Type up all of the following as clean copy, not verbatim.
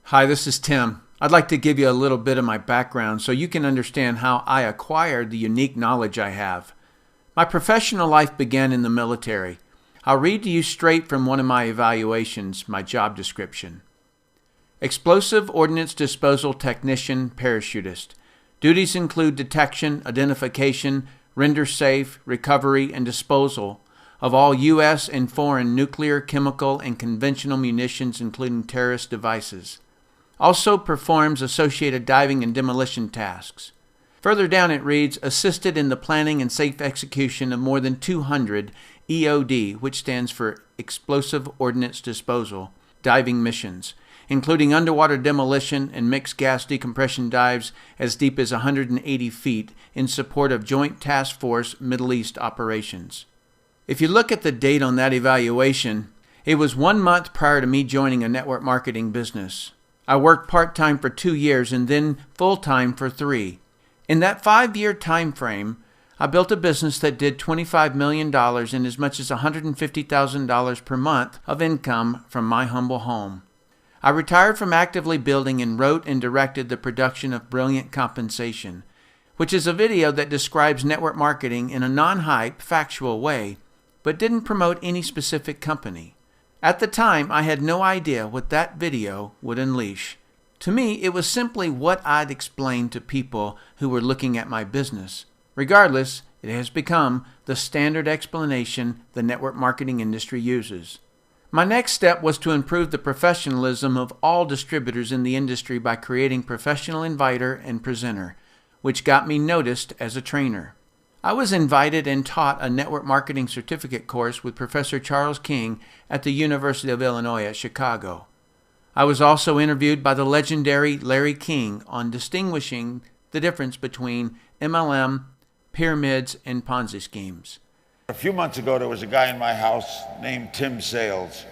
Hi, this is Tim. I'd like to give you a little bit of my background so you can understand how I acquired the unique knowledge I have. My professional life began in the military. I'll read to you straight from one of my evaluations, my job description. Explosive Ordnance Disposal Technician Parachutist. Duties include detection, identification, render safe, recovery, and disposal of all U.S. and foreign nuclear, chemical, and conventional munitions, including terrorist devices. Also performs associated diving and demolition tasks. Further down it reads, assisted in the planning and safe execution of more than 200 EOD, which stands for Explosive Ordnance Disposal, diving missions, including underwater demolition and mixed gas decompression dives as deep as 180 feet in support of Joint Task Force Middle East operations. If you look at the date on that evaluation, it was 1 month prior to me joining a network marketing business. I worked part-time for 2 years and then full-time for 3. In that 5-year time frame, I built a business that did $25 million and as much as $150,000 per month of income from my humble home. I retired from actively building and wrote and directed the production of Brilliant Compensation, which is a video that describes network marketing in a non-hype, factual way, but didn't promote any specific company. At the time, I had no idea what that video would unleash. To me, it was simply what I'd explained to people who were looking at my business. Regardless, it has become the standard explanation the network marketing industry uses. My next step was to improve the professionalism of all distributors in the industry by creating Professional Inviter and Presenter, which got me noticed as a trainer. I was invited and taught a network marketing certificate course with Professor Charles King at the University of Illinois at Chicago. I was also interviewed by the legendary Larry King on distinguishing the difference between MLM, pyramids, and Ponzi schemes. A few months ago, there was a guy in my house named Tim Sales.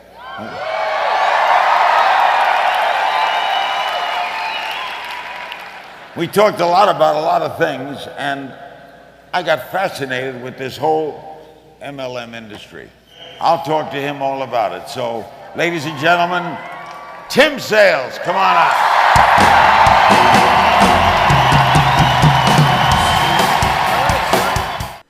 We talked a lot about a lot of things, and I got fascinated with this whole MLM industry. I'll talk to him all about it. So, ladies and gentlemen, Tim Sales, come on out.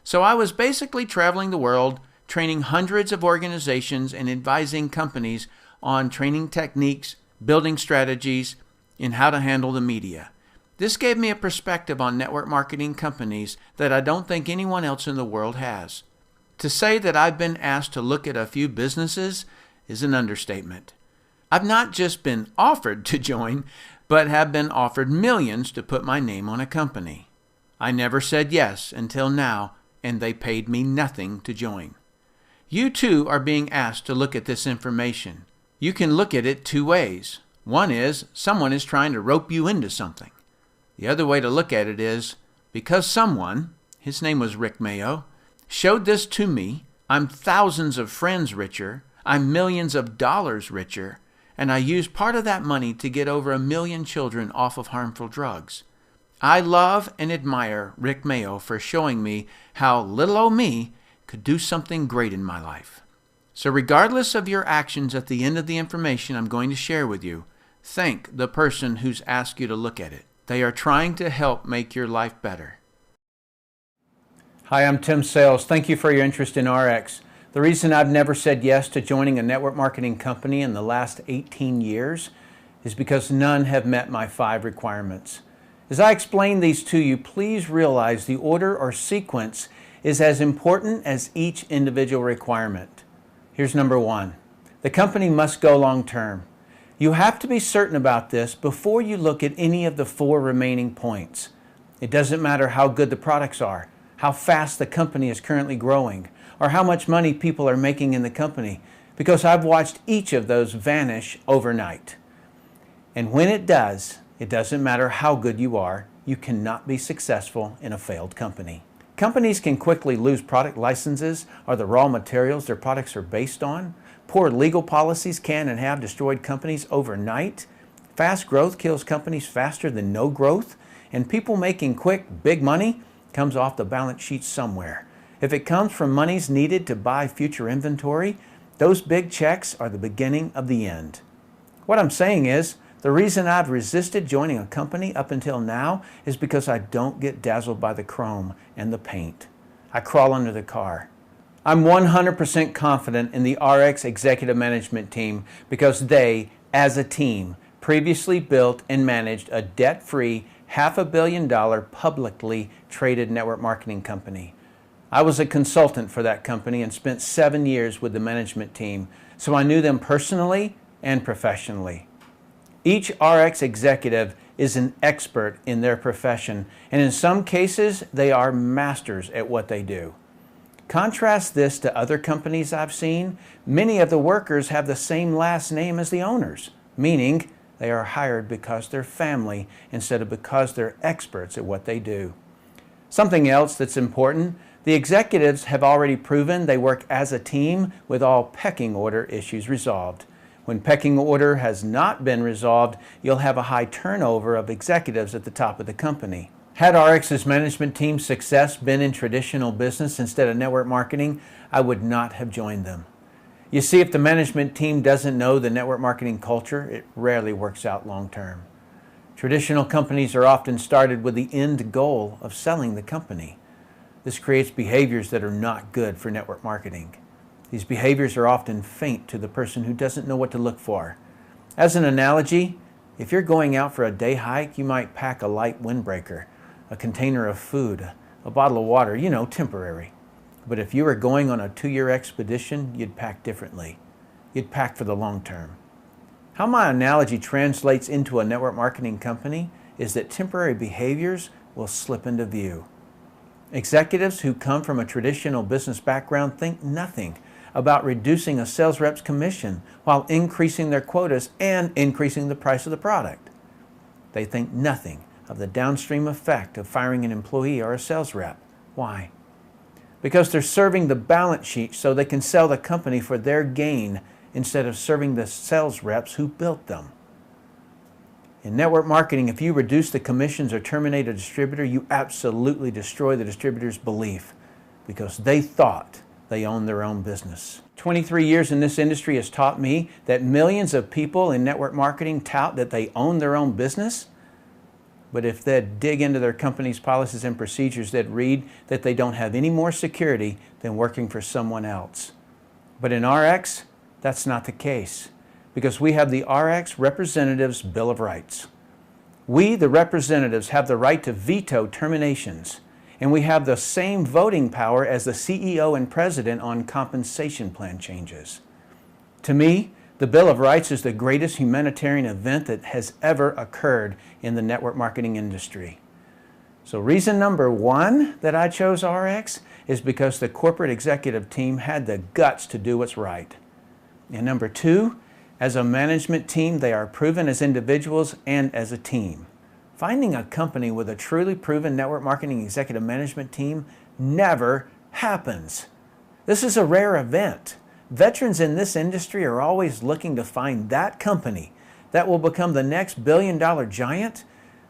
So I was basically traveling the world, training hundreds of organizations and advising companies on training techniques, building strategies, and how to handle the media. This gave me a perspective on network marketing companies that I don't think anyone else in the world has. To say that I've been asked to look at a few businesses is an understatement. I've not just been offered to join, but have been offered millions to put my name on a company. I never said yes until now, and they paid me nothing to join. You too are being asked to look at this information. You can look at it 2 ways. One is someone is trying to rope you into something. The other way to look at it is, because someone, his name was Rick Mayo, showed this to me, I'm thousands of friends richer, I'm millions of dollars richer, and I used part of that money to get over 1 million children off of harmful drugs. I love and admire Rick Mayo for showing me how little old me could do something great in my life. So regardless of your actions at the end of the information I'm going to share with you, thank the person who's asked you to look at it. They are trying to help make your life better. Hi, I'm Tim Sales. Thank you for your interest in ARIIX. The reason I've never said yes to joining a network marketing company in the last 18 years is because none have met my 5 requirements. As I explain these to you, please realize the order or sequence is as important as each individual requirement. Here's number 1. The company must go long term. You have to be certain about this before you look at any of the 4 remaining points. It doesn't matter how good the products are, how fast the company is currently growing, or how much money people are making in the company, because I've watched each of those vanish overnight. And when it does, it doesn't matter how good you are, you cannot be successful in a failed company. Companies can quickly lose product licenses or the raw materials their products are based on. Poor legal policies can and have destroyed companies overnight. Fast growth kills companies faster than no growth. And people making quick, big money comes off the balance sheet somewhere. If it comes from monies needed to buy future inventory, those big checks are the beginning of the end. What I'm saying is, the reason I've resisted joining a company up until now is because I don't get dazzled by the chrome and the paint. I crawl under the car. I'm 100% confident in the ARIIX executive management team because they, as a team, previously built and managed a debt-free $500 million publicly traded network marketing company. I was a consultant for that company and spent 7 years with the management team, so I knew them personally and professionally. Each ARIIX executive is an expert in their profession, and in some cases, they are masters at what they do. Contrast this to other companies I've seen. Many of the workers have the same last name as the owners, meaning they are hired because they're family instead of because they're experts at what they do. Something else that's important, the executives have already proven they work as a team with all pecking order issues resolved. When pecking order has not been resolved, you'll have a high turnover of executives at the top of the company. Had ARIIX's management team's success been in traditional business instead of network marketing, I would not have joined them. You see, if the management team doesn't know the network marketing culture, it rarely works out long term. Traditional companies are often started with the end goal of selling the company. This creates behaviors that are not good for network marketing. These behaviors are often faint to the person who doesn't know what to look for. As an analogy, if you're going out for a day hike, you might pack a light windbreaker, a container of food, a bottle of water, temporary. But if you were going on a 2-year expedition, you'd pack differently. You'd pack for the long term. How my analogy translates into a network marketing company is that temporary behaviors will slip into view. Executives who come from a traditional business background think nothing about reducing a sales rep's commission while increasing their quotas and increasing the price of the product. They think nothing of the downstream effect of firing an employee or a sales rep. Why? Because they're serving the balance sheet so they can sell the company for their gain instead of serving the sales reps who built them. In network marketing, if you reduce the commissions or terminate a distributor, you absolutely destroy the distributor's belief because they thought they own their own business. 23 years in this industry has taught me that millions of people in network marketing tout that they own their own business, but if they'd dig into their company's policies and procedures, they'd read that they don't have any more security than working for someone else. But in ARIIX, that's not the case, because we have the ARIIX Representatives' Bill of Rights. We, the representatives, have the right to veto terminations, and we have the same voting power as the CEO and president on compensation plan changes. To me, the Bill of Rights is the greatest humanitarian event that has ever occurred in the network marketing industry. So reason number one that I chose ARIIX is because the corporate executive team had the guts to do what's right. And number two, as a management team, they are proven as individuals and as a team. Finding a company with a truly proven network marketing executive management team never happens. This is a rare event. Veterans in this industry are always looking to find that company that will become the next billion-dollar giant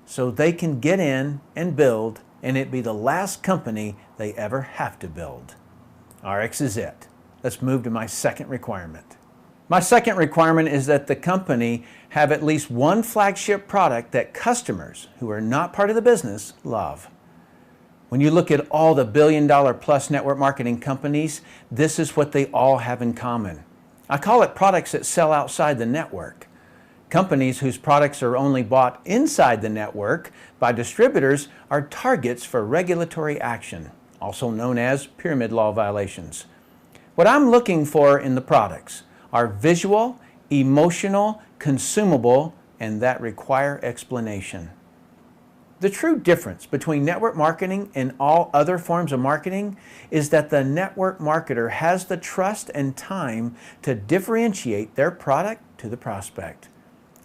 so they can get in and build, and it be the last company they ever have to build. ARIIX is it. Let's move to my second requirement. My second requirement is that the company have at least one flagship product that customers who are not part of the business love. When you look at all the billion-dollar-plus network marketing companies, this is what they all have in common. I call it products that sell outside the network. Companies whose products are only bought inside the network by distributors are targets for regulatory action, also known as pyramid law violations. What I'm looking for in the products are visual, emotional, consumable, and that require explanation. The true difference between network marketing and all other forms of marketing is that the network marketer has the trust and time to differentiate their product to the prospect.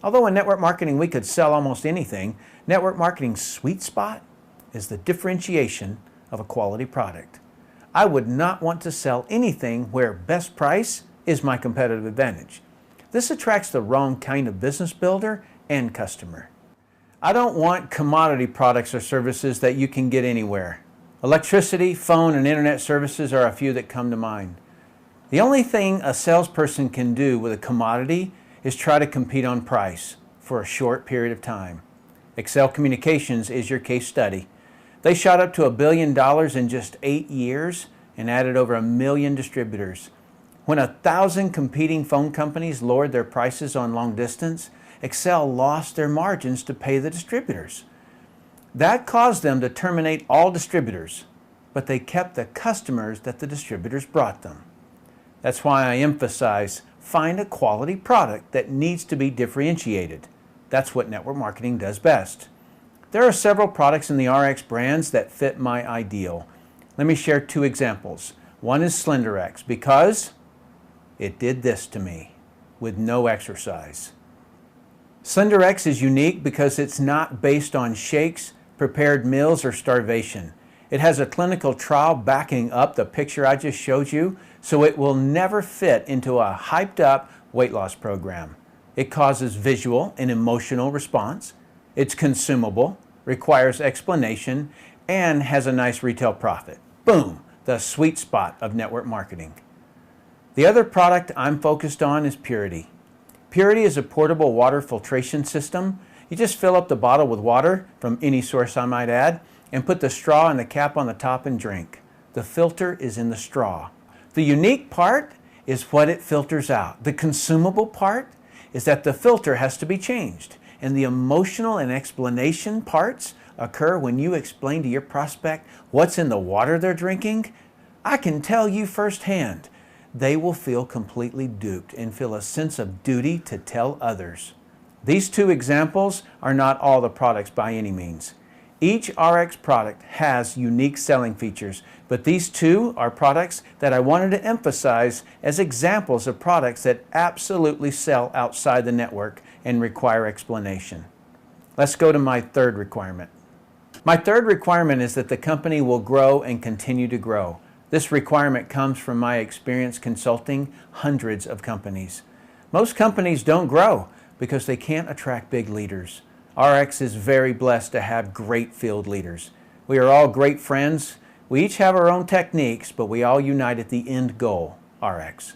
Although in network marketing we could sell almost anything, network marketing's sweet spot is the differentiation of a quality product. I would not want to sell anything where best price is my competitive advantage. This attracts the wrong kind of business builder and customer. I don't want commodity products or services that you can get anywhere. Electricity, phone, and internet services are a few that come to mind. The only thing a salesperson can do with a commodity is try to compete on price for a short period of time. Excel Communications is your case study. They shot up to $1 billion in just 8 years and added over 1 million distributors. When 1,000 competing phone companies lowered their prices on long distance, Excel lost their margins to pay the distributors. That caused them to terminate all distributors, but they kept the customers that the distributors brought them. That's why I emphasize find a quality product that needs to be differentiated. That's what network marketing does best. There are several products in the ARIIX brands that fit my ideal. Let me share 2 examples. One is SlenderX because it did this to me with no exercise. SlenderX is unique because it's not based on shakes, prepared meals, or starvation. It has a clinical trial backing up the picture I just showed you, so it will never fit into a hyped up weight loss program. It causes visual and emotional response. It's consumable, requires explanation, and has a nice retail profit. Boom, the sweet spot of network marketing. The other product I'm focused on is Purity. Purity is a portable water filtration system. You just fill up the bottle with water, from any source I might add, and put the straw and the cap on the top and drink. The filter is in the straw. The unique part is what it filters out. The consumable part is that the filter has to be changed. And the emotional and explanation parts occur when you explain to your prospect what's in the water they're drinking. I can tell you firsthand, they will feel completely duped and feel a sense of duty to tell others. These 2 examples are not all the products by any means. Each ARIIX product has unique selling features, but these 2 are products that I wanted to emphasize as examples of products that absolutely sell outside the network and require explanation. Let's go to my 3rd requirement. My 3rd requirement is that the company will grow and continue to grow. This requirement comes from my experience consulting hundreds of companies. Most companies don't grow because they can't attract big leaders. ARIIX is very blessed to have great field leaders. We are all great friends. We each have our own techniques, but we all unite at the end goal, ARIIX.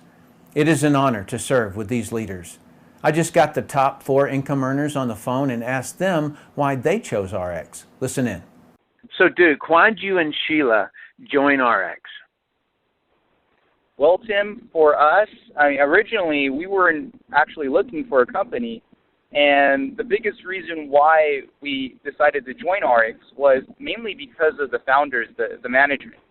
It is an honor to serve with these leaders. I just got the top 4 income earners on the phone and asked them why they chose ARIIX. Listen in. So, Duke, why did you and Sheila join ARIIX? Well, Tim, for us, originally we were actually looking for a company, and the biggest reason why we decided to join ARIIX was mainly because of the founders, the management.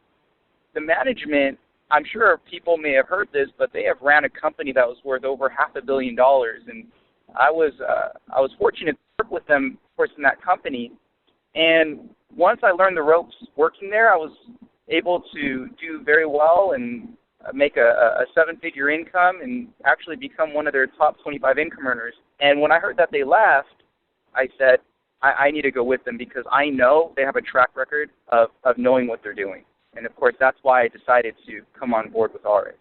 The management, I'm sure people may have heard this, but they have ran a company that was worth over $500 million, and I was fortunate to work with them, of course, in that company. And once I learned the ropes working there, I was able to do very well and make a 7-figure income and actually become one of their top 25 income earners. And when I heard that they left, I said, I need to go with them because I know they have a track record of knowing what they're doing. And, of course, that's why I decided to come on board with ARIIX.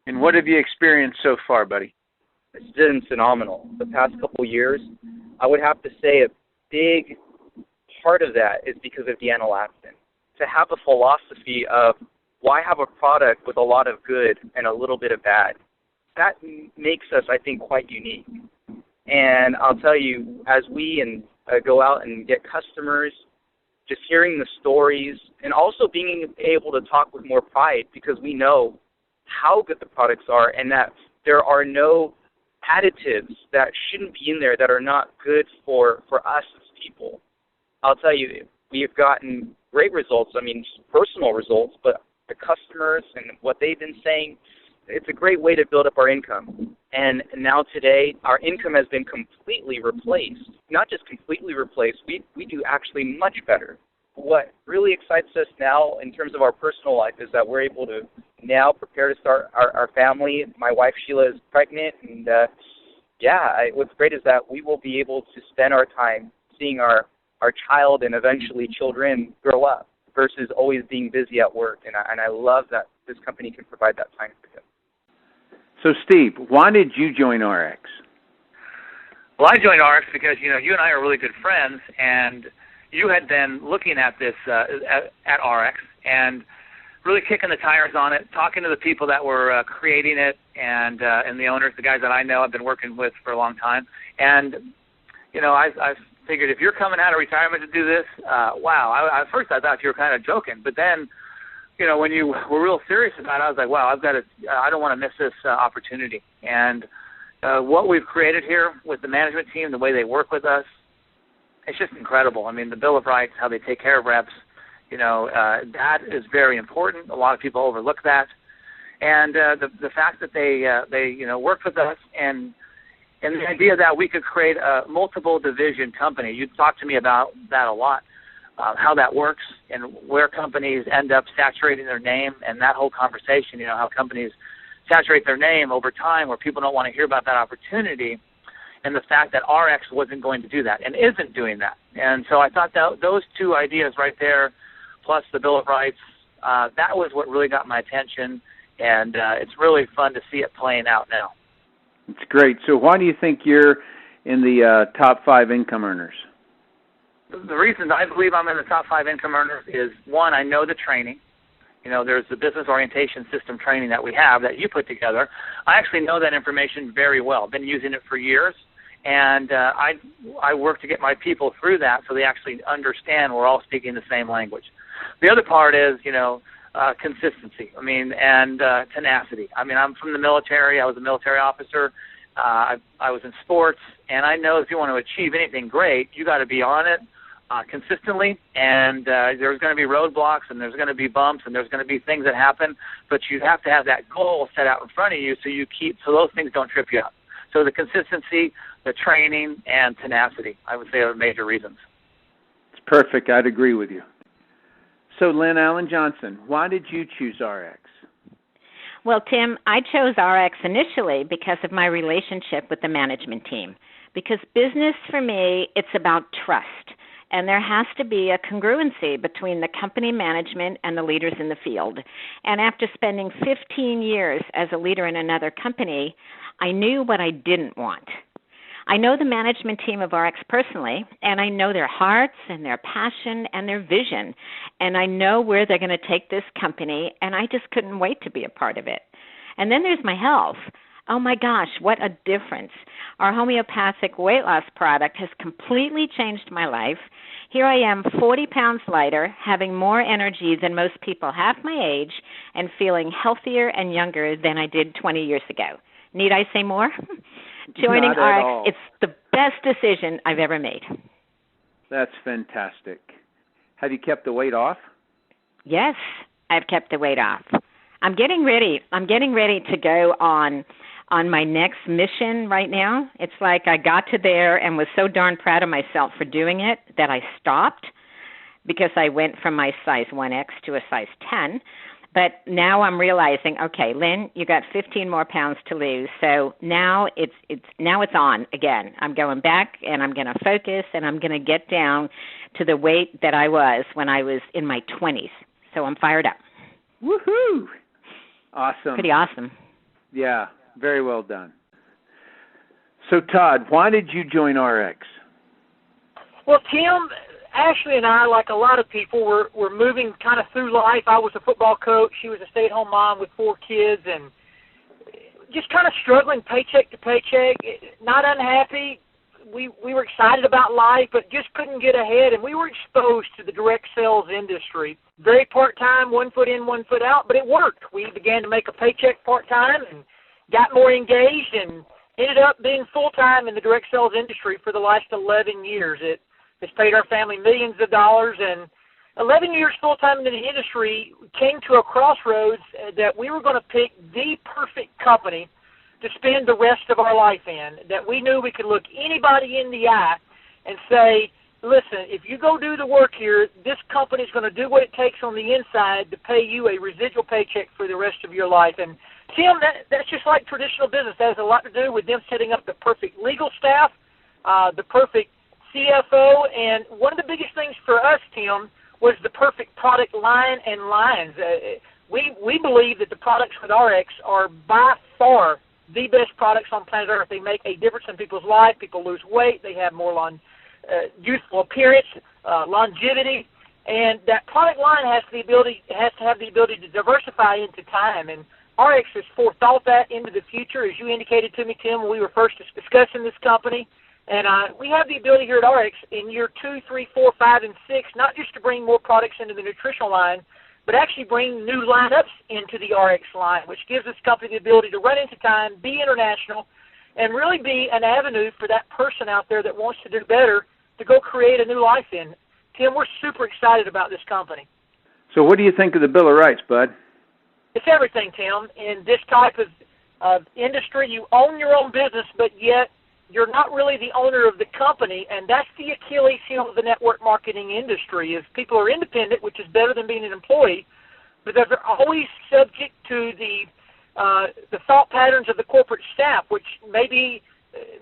And what have you experienced so far, buddy? It's been phenomenal. The past couple of years, I would have to say a big part of that is because of Deanna Laston. To have a philosophy of why have a product with a lot of good and a little bit of bad? That makes us, I think, quite unique. And I'll tell you, as we go out and get customers, just hearing the stories and also being able to talk with more pride because we know how good the products are and that there are no additives that shouldn't be in there that are not good for us as people. I'll tell you, we have gotten great results, personal results, but the customers and what they've been saying, it's a great way to build up our income. And now today, our income has been completely replaced. Not just completely replaced, we do actually much better. What really excites us now in terms of our personal life is that we're able to now prepare to start our family. My wife, Sheila, is pregnant. And, what's great is that we will be able to spend our time seeing our child and eventually children grow up versus always being busy at work. And I love that this company can provide that time for them. So, Steve, why did you join ARIIX? Well, I joined ARIIX because, you and I are really good friends, and you had been looking at this at ARIIX and really kicking the tires on it, talking to the people that were creating it and the owners, the guys that I know I've been working with for a long time. And, I figured if you're coming out of retirement to do this, wow. At first I thought you were kind of joking, but then, when you were real serious about it, I was like, wow, I don't want to miss this opportunity. And what we've created here with the management team, the way they work with us, it's just incredible. I mean, the Bill of Rights, how they take care of reps, that is very important. A lot of people overlook that. And the fact that they worked with us and the idea that we could create a multiple division company. You talked to me about that a lot, how that works and where companies end up saturating their name and that whole conversation, how companies saturate their name over time where people don't want to hear about that opportunity, and the fact that ARIIX wasn't going to do that and isn't doing that. And so I thought that those two ideas right there, plus the Bill of Rights, that was what really got my attention, and it's really fun to see it playing out now. It's great. So why do you think you're in the top 5 income earners? The reason I believe I'm in the top 5 income earners is, one, I know the training. There's the business orientation system training that we have that you put together. I actually know that information very well. I've been using it for years, and I work to get my people through that so they actually understand we're all speaking the same language. The other part is, consistency, and tenacity. I'm from the military. I was a military officer. I was in sports, and I know if you want to achieve anything great, you got to be on it consistently, and there's going to be roadblocks, and there's going to be bumps, and there's going to be things that happen, but you have to have that goal set out in front of you so those things don't trip you up. So the consistency, the training, and tenacity, I would say, are the major reasons. It's perfect. I'd agree with you. So, Lynn Allen Johnson, why did you choose ARIIX? Well, Tim, I chose ARIIX initially because of my relationship with the management team. Because business, for me, it's about trust. And there has to be a congruency between the company management and the leaders in the field. And after spending 15 years as a leader in another company, I knew what I didn't want. I know the management team of ARIIX personally, and I know their hearts and their passion and their vision, and I know where they're going to take this company, and I just couldn't wait to be a part of it. And then there's my health. Oh my gosh, what a difference. Our homeopathic weight loss product has completely changed my life. Here I am, 40 pounds lighter, having more energy than most people half my age, and feeling healthier and younger than I did 20 years ago. Need I say more? Joining ARIIX, it's the best decision I've ever made. That's fantastic. Have you kept the weight off? Yes, I've kept the weight off. I'm getting ready to go on my next mission right now. It's like I got to there and was so darn proud of myself for doing it that I stopped because I went from my size 1X to a size 10. But now I'm realizing, okay, Lynn, you got 15 more pounds to lose. So now it's on again. I'm going back, and I'm going to focus, and I'm going to get down to the weight that I was when I was in my 20s. So I'm fired up. Woohoo! Awesome. Pretty awesome. Yeah, very well done. So, Todd, why did you join ARIIX? Well, Tim, Ashley and I, like a lot of people, were moving kind of through life. I was a football coach. She was a stay-at-home mom with 4 kids, and just kind of struggling paycheck to paycheck, not unhappy. We were excited about life, but just couldn't get ahead, and we were exposed to the direct sales industry. Very part-time, 1 foot in, 1 foot out, but it worked. We began to make a paycheck part-time and got more engaged and ended up being full-time in the direct sales industry for the last 11 years. It's paid our family millions of dollars, and 11 years full-time in the industry came to a crossroads that we were going to pick the perfect company to spend the rest of our life in, that we knew we could look anybody in the eye and say, listen, if you go do the work here, this company is going to do what it takes on the inside to pay you a residual paycheck for the rest of your life. And, Tim, that's just like traditional business. That has a lot to do with them setting up the perfect legal staff, the perfect CFO, and one of the biggest things for us, Tim, was the perfect product line and lines. We believe that the products with ARIIX are by far the best products on planet Earth. They make a difference in people's life. People lose weight. They have more youthful appearance, longevity, and that product line has to have the ability to diversify into time. And ARIIX has forethought that into the future, as you indicated to me, Tim, when we were first discussing this company. And we have the ability here at ARIIX in year 2, 3, 4, 5, and 6, not just to bring more products into the nutritional line, but actually bring new lineups into the ARIIX line, which gives this company the ability to run into time, be international, and really be an avenue for that person out there that wants to do better to go create a new life in. Tim, we're super excited about this company. So what do you think of the Bill of Rights, Bud? It's everything, Tim. In this type of industry, you own your own business, but yet you're not really the owner of the company, and that's the Achilles heel of the network marketing industry. Is people are independent, which is better than being an employee, but they're always subject to the thought patterns of the corporate staff, which maybe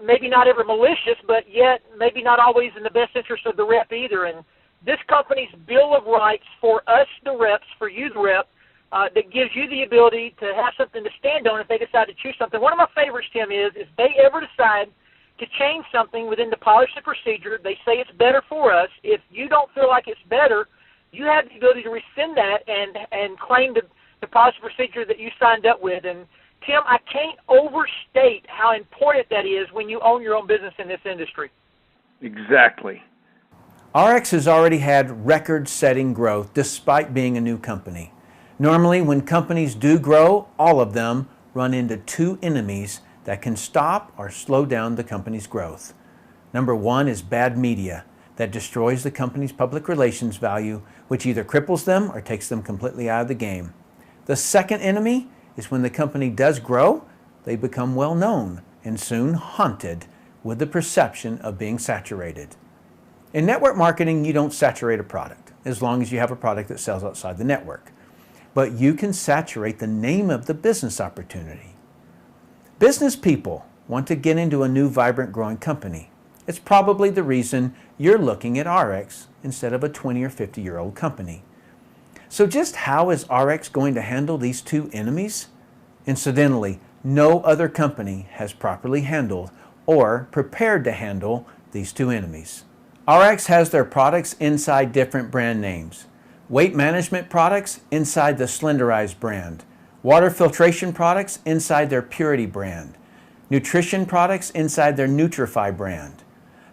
not ever malicious, but yet maybe not always in the best interest of the rep either. And this company's Bill of Rights for us, the reps, for you, the rep, that gives you the ability to have something to stand on if they decide to choose something. One of my favorites, Tim, is if they ever decide to change something within the policy and procedure, they say it's better for us. If you don't feel like it's better, you have the ability to rescind that and claim the policy and procedure that you signed up with. And Tim, I can't overstate how important that is when you own your own business in this industry. Exactly. ARIIX has already had record-setting growth despite being a new company. Normally, when companies do grow, all of them run into two enemies that can stop or slow down the company's growth. Number one is bad media that destroys the company's public relations value, which either cripples them or takes them completely out of the game. The second enemy is when the company does grow, they become well known and soon haunted with the perception of being saturated. In network marketing, you don't saturate a product as long as you have a product that sells outside the network. But you can saturate the name of the business opportunity. Business people want to get into a new, vibrant, growing company. It's probably the reason you're looking at ARIIX instead of a 20 or 50-year-old company. So just how is ARIIX going to handle these two enemies? Incidentally, no other company has properly handled or prepared to handle these two enemies. ARIIX has their products inside different brand names. Weight management products inside the Slenderize brand. Water filtration products inside their Purity brand. Nutrition products inside their Nutrify brand.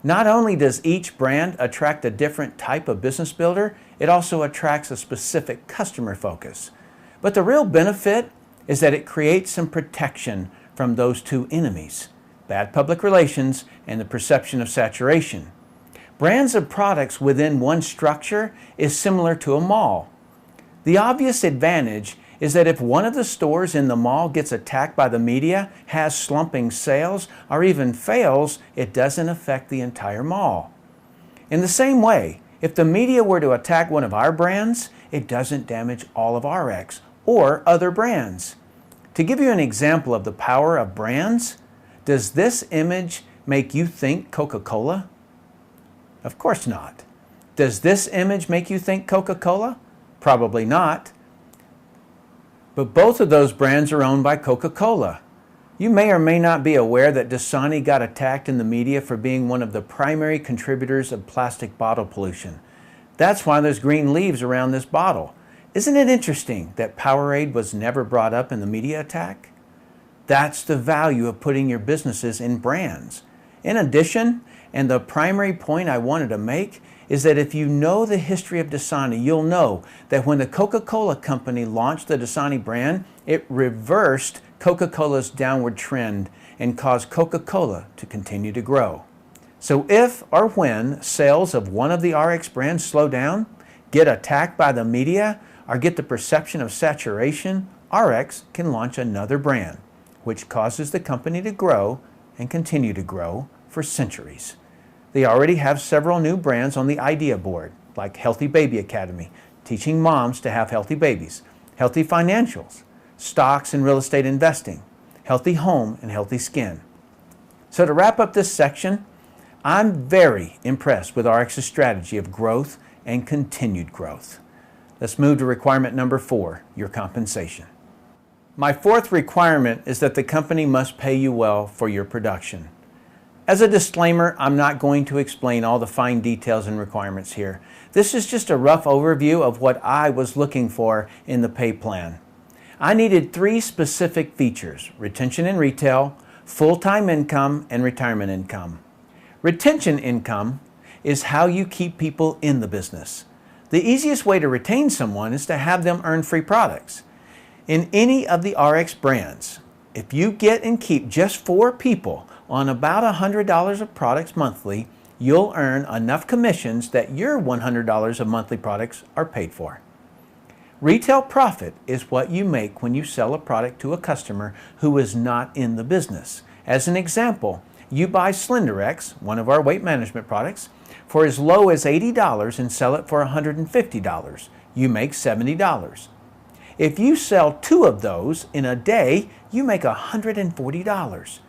Not only does each brand attract a different type of business builder, it also attracts a specific customer focus. But the real benefit is that it creates some protection from those two enemies, bad public relations and the perception of saturation. Brands of products within one structure is similar to a mall. The obvious advantage is that if one of the stores in the mall gets attacked by the media, has slumping sales, or even fails, it doesn't affect the entire mall. In the same way, if the media were to attack one of our brands, it doesn't damage all of ARIIX or other brands. To give you an example of the power of brands, does this image make you think Coca-Cola? Of course not. Does this image make you think Coca-Cola? Probably not. But both of those brands are owned by Coca-Cola. You may or may not be aware that Dasani got attacked in the media for being one of the primary contributors of plastic bottle pollution. That's why there's green leaves around this bottle. Isn't it interesting that Powerade was never brought up in the media attack? That's the value of putting your businesses in brands. In addition, and the primary point I wanted to make, is that if you know the history of Dasani, you'll know that when the Coca-Cola company launched the Dasani brand, it reversed Coca-Cola's downward trend and caused Coca-Cola to continue to grow. So if or when sales of one of the ARIIX brands slow down, get attacked by the media, or get the perception of saturation, ARIIX can launch another brand, which causes the company to grow and continue to grow for centuries. They already have several new brands on the idea board, like Healthy Baby Academy, teaching moms to have healthy babies, Healthy Financials, stocks and real estate investing, Healthy Home, and Healthy Skin. So to wrap up this section, I'm very impressed with ARIIX's strategy of growth and continued growth. Let's move to requirement number 4, your compensation. My fourth requirement is that the company must pay you well for your production. As a disclaimer, I'm not going to explain all the fine details and requirements here. This is just a rough overview of what I was looking for in the pay plan. I needed 3 specific features: retention in retail, full-time income, and retirement income. Retention income is how you keep people in the business. The easiest way to retain someone is to have them earn free products. In any of the ARIIX brands, if you get and keep just 4 people on about $100 of products monthly, you'll earn enough commissions that your $100 of monthly products are paid for. Retail profit is what you make when you sell a product to a customer who is not in the business. As an example, you buy SlenderX, one of our weight management products, for as low as $80 and sell it for $150. You make $70. If you sell 2 of those in a day, you make $140.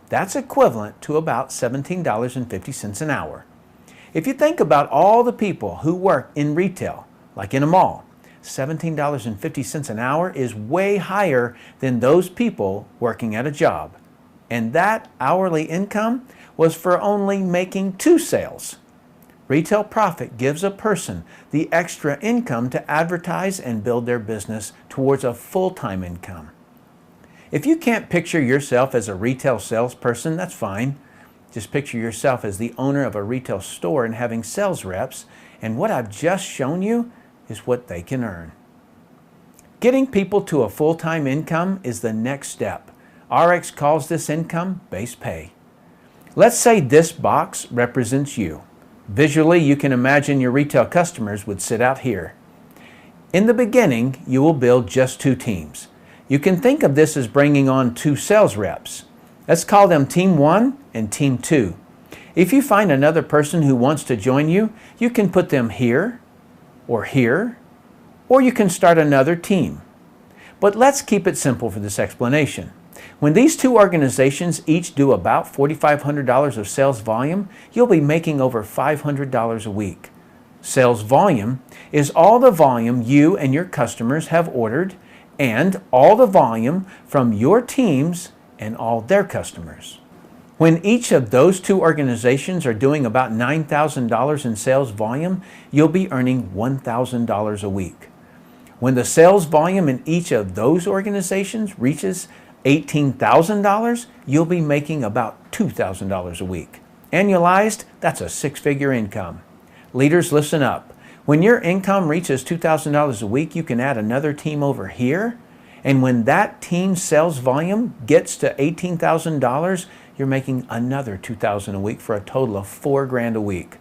That's equivalent to about $17.50 an hour. If you think about all the people who work in retail, like in a mall, $17.50 an hour is way higher than those people working at a job. And that hourly income was for only making 2 sales. Retail profit gives a person the extra income to advertise and build their business towards a full-time income. If you can't picture yourself as a retail salesperson, that's fine. Just picture yourself as the owner of a retail store and having sales reps, and what I've just shown you is what they can earn. Getting people to a full-time income is the next step. ARIIX calls this income base pay. Let's say this box represents you. Visually, you can imagine your retail customers would sit out here. In the beginning, you will build just 2 teams. You can think of this as bringing on 2 sales reps. Let's call them Team 1 and Team 2. If you find another person who wants to join you, you can put them here, or you can start another team. But let's keep it simple for this explanation. When these 2 organizations each do about $4,500 of sales volume, you'll be making over $500 a week. Sales volume is all the volume you and your customers have ordered and all the volume from your teams and all their customers. When each of those 2 organizations are doing about $9,000 in sales volume, you'll be earning $1,000 a week. When the sales volume in each of those organizations reaches $18,000, you'll be making about $2,000 a week. Annualized, that's a 6-figure income. Leaders, listen up. When your income reaches $2,000 a week, you can add another team over here. And when that team's sales volume gets to $18,000, you're making another $2,000 a week for a total of $4,000 a week.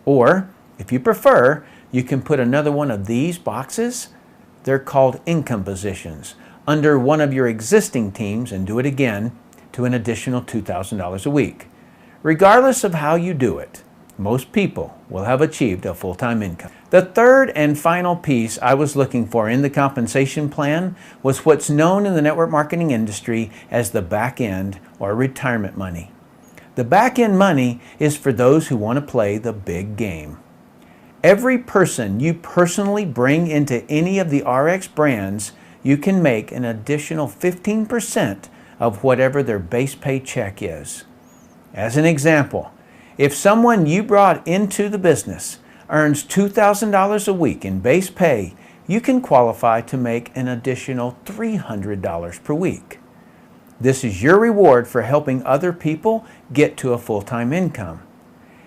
Or, if you prefer, you can put another one of these boxes. They're called income positions under one of your existing teams and do it again to an additional $2,000 a week. Regardless of how you do it, most people will have achieved a full-time income. The third and final piece I was looking for in the compensation plan was what's known in the network marketing industry as the back end or retirement money. The back end money is for those who want to play the big game. Every person you personally bring into any of the ARIIX brands, you can make an additional 15% of whatever their base pay check is. As an example, if someone you brought into the business earns $2,000 a week in base pay, you can qualify to make an additional $300 per week. This is your reward for helping other people get to a full-time income.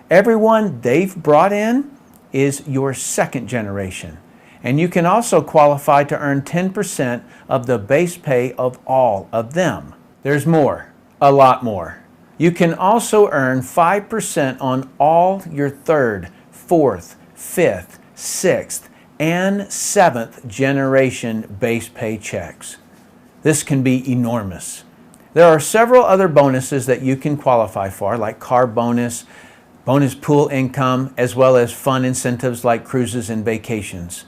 Everyone they've brought in is your second generation. And you can also qualify to earn 10% of the base pay of all of them. There's more, a lot more. You can also earn 5% on all your 3rd, 4th, 5th, 6th, and 7th generation base pay checks. This can be enormous. There are several other bonuses that you can qualify for, like car bonus, bonus pool income, as well as fun incentives like cruises and vacations.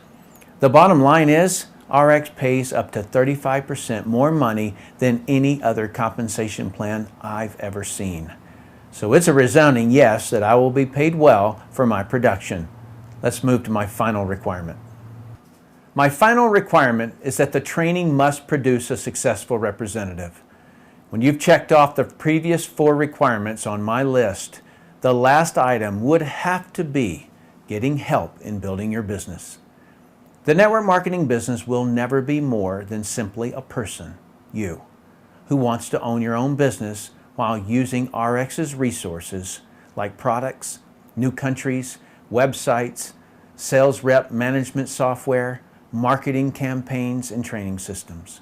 The bottom line is, ARIIX pays up to 35% more money than any other compensation plan I've ever seen. So it's a resounding yes that I will be paid well for my production. Let's move to my final requirement. My final requirement is that the training must produce a successful representative. When you've checked off the previous 4 requirements on my list, the last item would have to be getting help in building your business. The network marketing business will never be more than simply a person, you, who wants to own your own business while using ARIIX's resources like products, new countries, websites, sales rep management software, marketing campaigns, and training systems.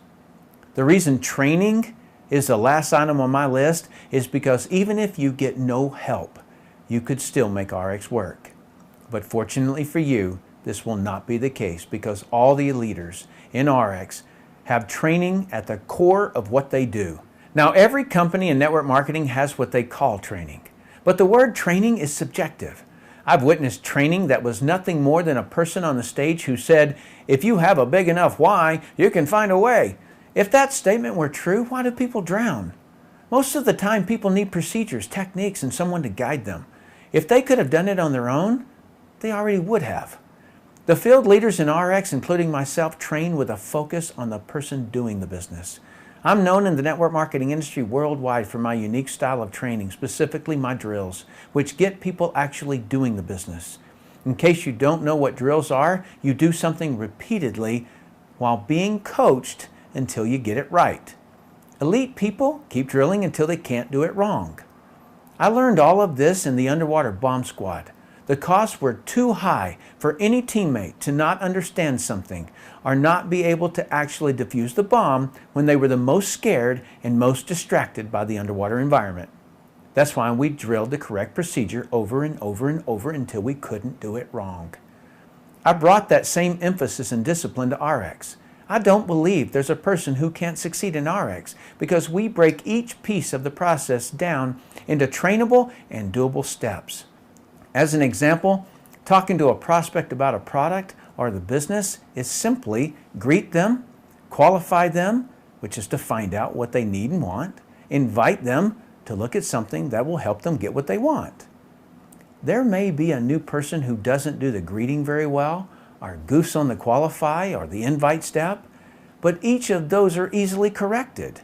The reason training is the last item on my list is because even if you get no help, you could still make ARIIX work. But fortunately for you, this will not be the case because all the leaders in ARIIX have training at the core of what they do. Now, every company in network marketing has what they call training, but the word training is subjective. I've witnessed training that was nothing more than a person on the stage who said, "If you have a big enough why, you can find a way." If that statement were true, why do people drown? Most of the time, people need procedures, techniques, and someone to guide them. If they could have done it on their own, they already would have. The field leaders in ARIIX, including myself, train with a focus on the person doing the business. I'm known in the network marketing industry worldwide for my unique style of training, specifically my drills, which get people actually doing the business. In case you don't know what drills are, you do something repeatedly while being coached until you get it right. Elite people keep drilling until they can't do it wrong. I learned all of this in the underwater bomb squad. The costs were too high for any teammate to not understand something or not be able to actually defuse the bomb when they were the most scared and most distracted by the underwater environment. That's why we drilled the correct procedure over and over and over until we couldn't do it wrong. I brought that same emphasis and discipline to ARIIX. I don't believe there's a person who can't succeed in ARIIX because we break each piece of the process down into trainable and doable steps. As an example, talking to a prospect about a product or the business is simply greet them, qualify them, which is to find out what they need and want, invite them to look at something that will help them get what they want. There may be a new person who doesn't do the greeting very well, or goofs on the qualify or the invite step, but each of those are easily corrected.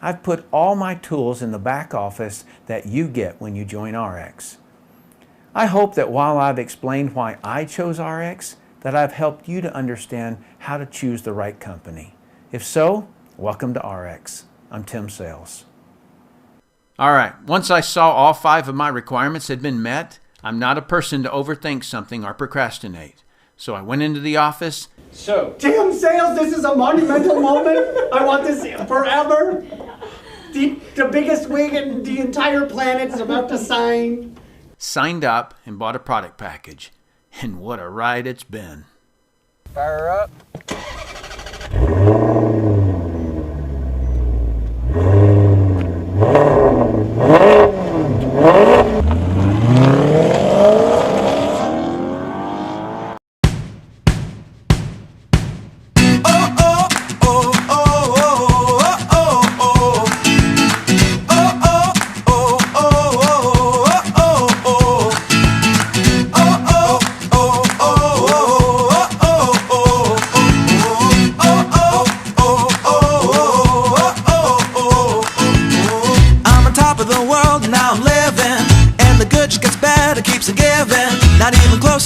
I've put all my tools in the back office that you get when you join ARIIX. I hope that while I've explained why I chose ARIIX, that I've helped you to understand how to choose the right company. If so, welcome to ARIIX. I'm Tim Sales. All right, once I saw all 5 of my requirements had been met, I'm not a person to overthink something or procrastinate. So I went into the office. So, Tim Sales, this is a monumental moment. I want this forever. The biggest wig in the entire planet is about to sign. Signed up and bought a product package. And what a ride it's been. Fire up.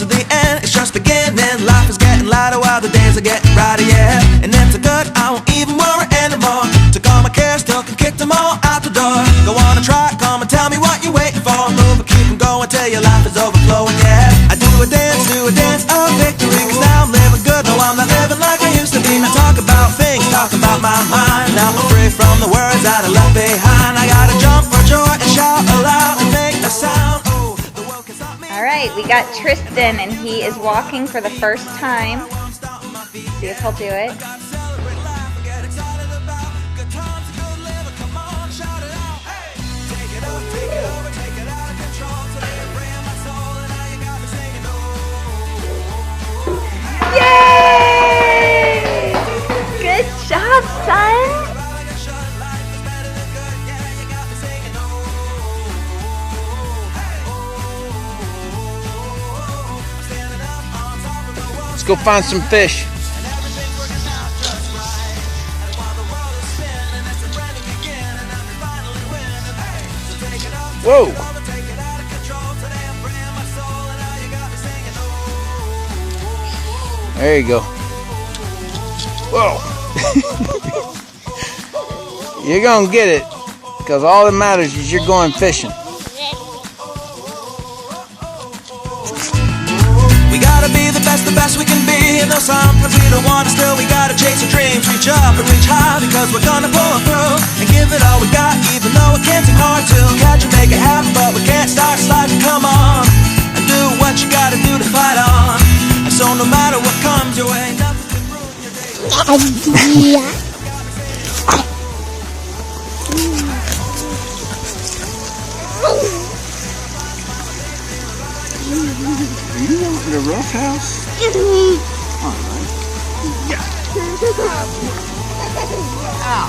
To the end, it's just beginning. Life is getting lighter while the days are getting brighter, yeah. And if they're good, I won't even worry anymore. Took all my cares, took and kicked them all out the door. Go on and try, come and tell me what you're waiting for. Move and keep them going till your life is overflowing, yeah. I do a dance of victory, cause now I'm living good. No, I'm not living like I used to be. Now talk about things, talk about my mind. Now I'm free from the words that I left behind. I gotta jump for joy and shout aloud and make a sound. All right, we got Tristan, and he is walking for the first time. See if he'll do it. Yay! Good job, son. Let's go find some fish. Whoa. There you go. Whoa. You're going to get it, because all that matters is you're going fishing. We gotta be the best we can be. And though sometimes we don't want to, still we gotta chase our dreams. Reach up and reach high, because we're gonna pull through and give it all we got, even though it can seem hard to catch and make it happen. But we can't start sliding, come on, and do what you gotta do to fight on. And so no matter what comes your way, nothing can ruin your day. You want the rough house? All right. Yeah. Ow.